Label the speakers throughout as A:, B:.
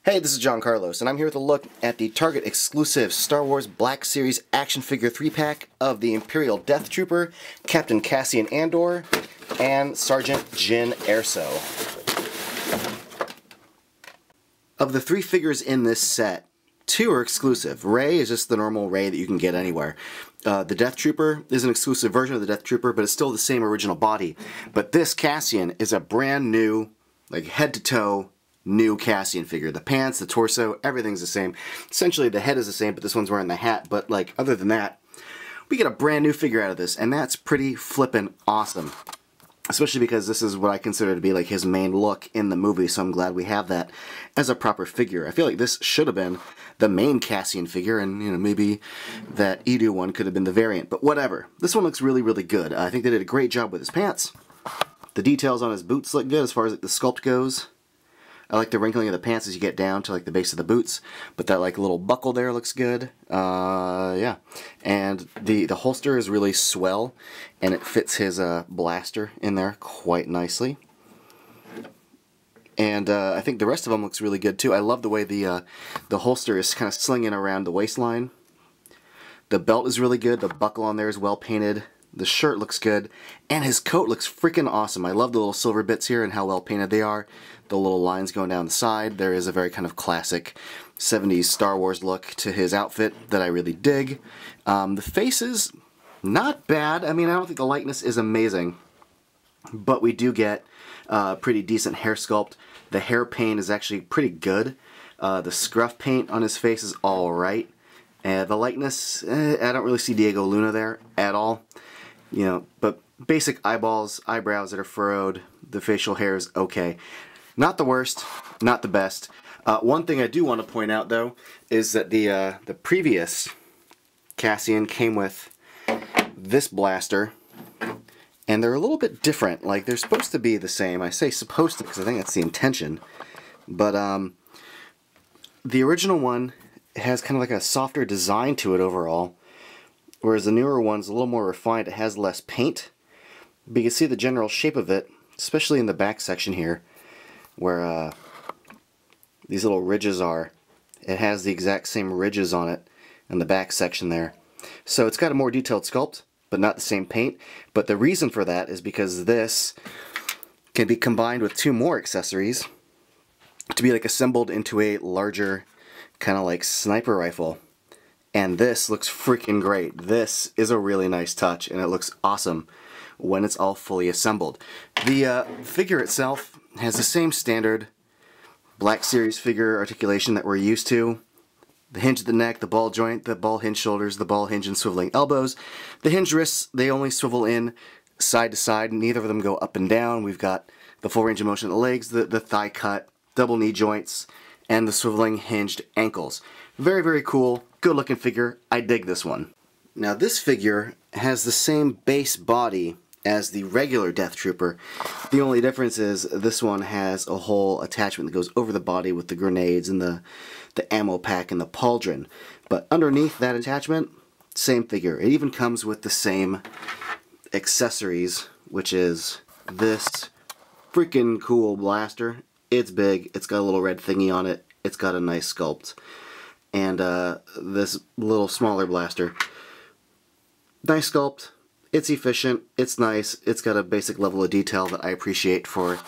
A: Hey, this is John Carlos, and I'm here with a look at the Target exclusive Star Wars Black Series action figure 3-pack of the Imperial Deathtrooper, Captain Cassian Andor, and Sergeant Jyn Erso. Of the 3 figures in this set, 2 are exclusive. Rey is just the normal Rey that you can get anywhere. The Deathtrooper is an exclusive version of the Deathtrooper, but it's still the same original body. But this Cassian is a brand new, like head-to-toe, new Cassian figure. The pants, the torso, everything's the same. Essentially the head is the same, but this one's wearing the hat. But like other than that, we get a brand new figure out of this, and that's pretty flippin' awesome. Especially because this is what I consider to be like his main look in the movie, so I'm glad we have that as a proper figure. I feel like this should have been the main Cassian figure, and you know, maybe that Edu one could have been the variant, but whatever. This one looks really, really good. I think they did a great job with his pants. The details on his boots look good as far as like the sculpt goes. I like the wrinkling of the pants as you get down to like the base of the boots, but that like little buckle there looks good. Yeah, and the holster is really swell, and it fits his blaster in there quite nicely. And I think the rest of them looks really good too. I love the way the holster is kind of slinging around the waistline. The belt is really good. The buckle on there is well painted. The shirt looks good, and his coat looks freaking awesome. I love the little silver bits here and how well painted they are. The little lines going down the side. There is a very kind of classic 70s Star Wars look to his outfit that I really dig. The face is not bad. I mean, I don't think the likeness is amazing, but we do get pretty decent hair sculpt. The hair paint is actually pretty good. The scruff paint on his face is alright. The likeness, I don't really see Diego Luna there at all. You know, but basic eyeballs, eyebrows that are furrowed, the facial hair is okay. Not the worst, not the best. One thing I do want to point out though is that the previous Cassian came with this blaster, and they're a little bit different. Like they're supposed to be the same. I say supposed to because I think that's the intention. But the original one has kind of like a softer design to it overall. Whereas the newer one's a little more refined. It has less paint, but you can see the general shape of it, especially in the back section here, where these little ridges are. It has the exact same ridges on it in the back section there. So it's got a more detailed sculpt, but not the same paint. But the reason for that is because this can be combined with 2 more accessories to be like assembled into a larger kind of like sniper rifle. And this looks freaking great. This is a really nice touch, and it looks awesome when it's all fully assembled. The figure itself has the same standard Black Series figure articulation that we're used to. The hinge at the neck, the ball joint, the ball hinge shoulders, the ball hinge and swiveling elbows. The hinge wrists, they only swivel in side to side. Neither of them go up and down. We've got the full range of motion of the legs, the thigh cut, double knee joints, and the swiveling hinged ankles. Very, very cool. Good looking figure. I dig this one. Now this figure has the same base body as the regular Deathtrooper. The only difference is this one has a whole attachment that goes over the body with the grenades and the ammo pack and the pauldron. But underneath that attachment, same figure. It even comes with the same accessories, which is this freaking cool blaster. It's big. It's got a little red thingy on it. It's got a nice sculpt. And this little smaller blaster. Nice sculpt. It's efficient. It's nice. It's got a basic level of detail that I appreciate for,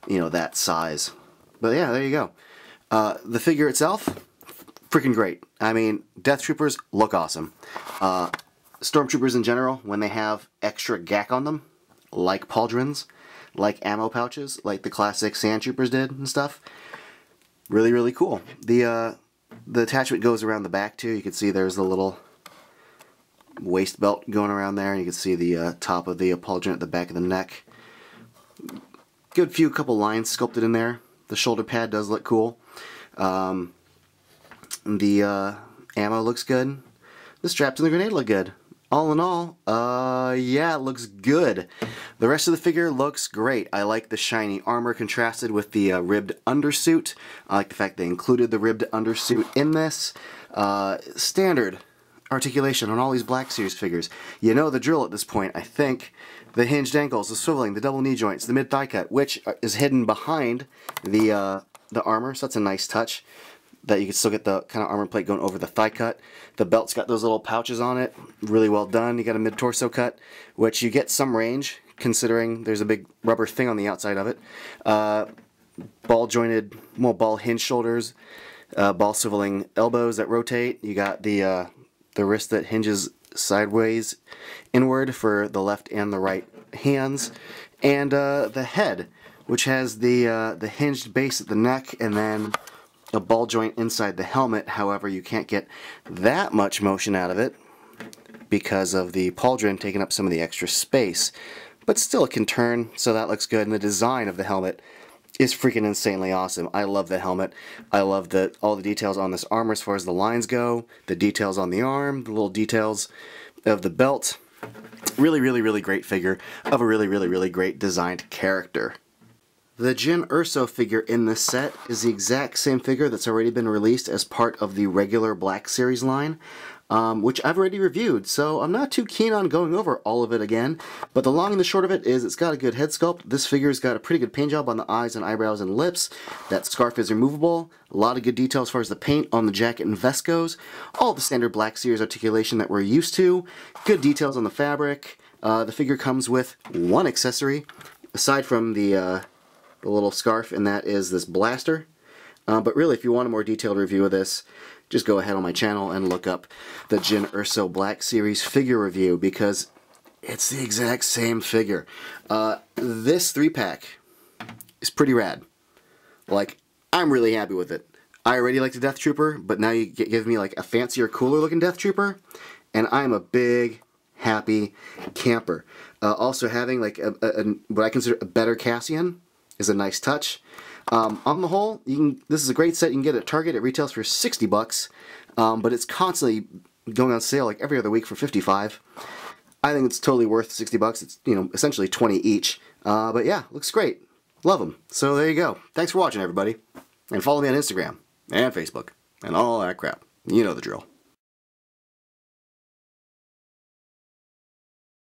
A: you know, that size. But yeah, there you go. The figure itself, freaking great. I mean, Deathtroopers look awesome. Stormtroopers in general, when they have extra gack on them, like pauldrons, like ammo pouches, like the classic Sandtroopers did and stuff, really, really cool. The attachment goes around the back too. You can see there's the little waist belt going around there, and you can see the top of the pauldron at the back of the neck. Good couple lines sculpted in there. The shoulder pad does look cool. The ammo looks good. The straps and the grenade look good. All in all, yeah, it looks good. The rest of the figure looks great. I like the shiny armor contrasted with the ribbed undersuit. I like the fact they included the ribbed undersuit in this. Standard articulation on all these Black Series figures. You know the drill at this point, I think. The hinged ankles, the swiveling, the double knee joints, the mid-thigh cut, which is hidden behind the armor, so that's a nice touch. that you can still get the kind of armor plate going over the thigh cut. The belt's got those little pouches on it, really well done. You got a mid-torso cut, which you get some range, considering there's a big rubber thing on the outside of it. Ball jointed, well, ball hinge shoulders, ball swiveling elbows that rotate. You got the wrist that hinges sideways inward for the left and the right hands, and the head, which has the hinged base at the neck and then a ball joint inside the helmet. However, you can't get that much motion out of it because of the pauldron taking up some of the extra space, but still it can turn, so that looks good. And the design of the helmet is freaking insanely awesome. I love the helmet. I love all the details on this armor as far as the lines go, the details on the arm, the little details of the belt. Really, really, really great figure of a really, really, really great designed character. The Jyn Erso figure in this set is the exact same figure that's already been released as part of the regular Black Series line, which I've already reviewed, so I'm not too keen on going over all of it again. But the long and the short of it is it's got a good head sculpt. This figure's got a pretty good paint job on the eyes and eyebrows and lips. That scarf is removable. A lot of good detail as far as the paint on the jacket and vest goes. All the standard Black Series articulation that we're used to. Good details on the fabric. The figure comes with one accessory, aside from the little scarf, and that is this blaster. But really, if you want a more detailed review of this, just go ahead on my channel and look up the Jyn Erso Black Series figure review, because it's the exact same figure. This 3-pack is pretty rad. Like, I'm really happy with it. I already like the Deathtrooper, but now you give me like a fancier, cooler looking Deathtrooper, and I'm a big, happy camper. Also having like what I consider a better Cassian is a nice touch. On the whole, this is a great set. You can get it at Target. It retails for $60, but it's constantly going on sale like every other week for $55. I think it's totally worth $60. It's, you know, essentially 20 each. But yeah, looks great. Love them. So there you go. Thanks for watching, everybody. And follow me on Instagram and Facebook and all that crap. You know the drill.